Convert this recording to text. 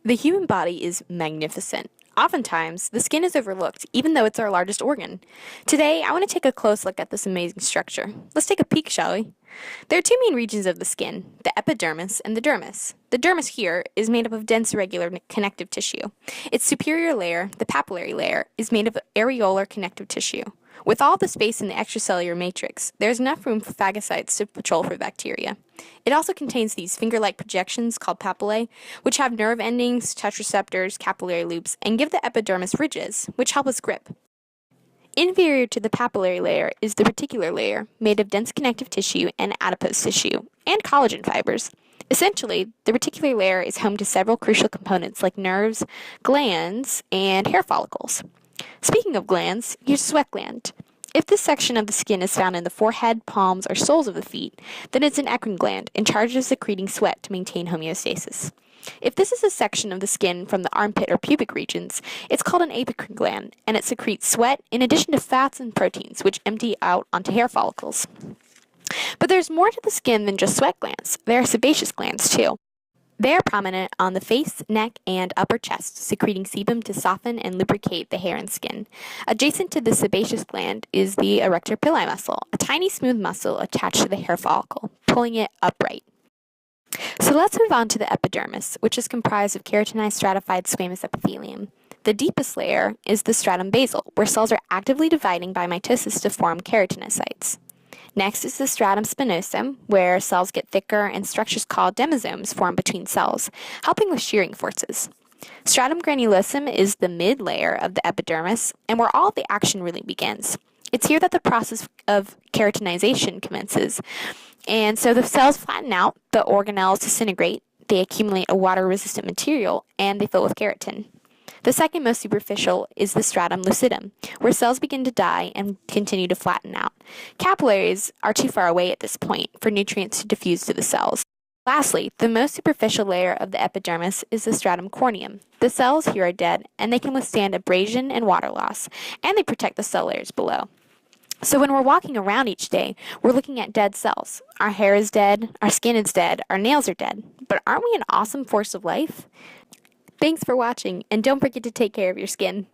The human body is magnificent. Oftentimes, the skin is overlooked, even though it's our largest organ. Today, I want to take a close look at this amazing structure. Let's take a peek, shall we? There are two main regions of the skin, the epidermis and the dermis. The dermis here is made up of dense irregular connective tissue. Its superior layer, the papillary layer, is made of areolar connective tissue. With all the space in the extracellular matrix, there is enough room for phagocytes to patrol for bacteria. It also contains these finger-like projections called papillae, which have nerve endings, touch receptors, capillary loops, and give the epidermis ridges, which help us grip. Inferior to the papillary layer is the reticular layer, made of dense connective tissue and adipose tissue, and collagen fibers. Essentially, the reticular layer is home to several crucial components like nerves, glands, and hair follicles. Speaking of glands, here's a sweat gland. If this section of the skin is found in the forehead, palms, or soles of the feet, then it's an eccrine gland in charge of secreting sweat to maintain homeostasis. If this is a section of the skin from the armpit or pubic regions, it's called an apocrine gland, and it secretes sweat in addition to fats and proteins, which empty out onto hair follicles. But there's more to the skin than just sweat glands. There are sebaceous glands, too. They are prominent on the face, neck, and upper chest, secreting sebum to soften and lubricate the hair and skin. Adjacent to the sebaceous gland is the erector pili muscle, a tiny smooth muscle attached to the hair follicle, pulling it upright. So let's move on to the epidermis, which is comprised of keratinized stratified squamous epithelium. The deepest layer is the stratum basal, where cells are actively dividing by mitosis to form keratinocytes. Next is the stratum spinosum, where cells get thicker and structures called demosomes form between cells, helping with shearing forces. Stratum granulosum is the mid layer of the epidermis, and where all the action really begins. It's here that the process of keratinization commences, and so the cells flatten out, the organelles disintegrate, they accumulate a water-resistant material, and they fill with keratin. The second most superficial is the stratum lucidum, where cells begin to die and continue to flatten out. Capillaries are too far away at this point for nutrients to diffuse to the cells. Lastly, the most superficial layer of the epidermis is the stratum corneum. The cells here are dead, and they can withstand abrasion and water loss, and they protect the cell layers below. So when we're walking around each day, we're looking at dead cells. Our hair is dead, our skin is dead, our nails are dead. But aren't we an awesome force of life? Thanks for watching, and don't forget to take care of your skin.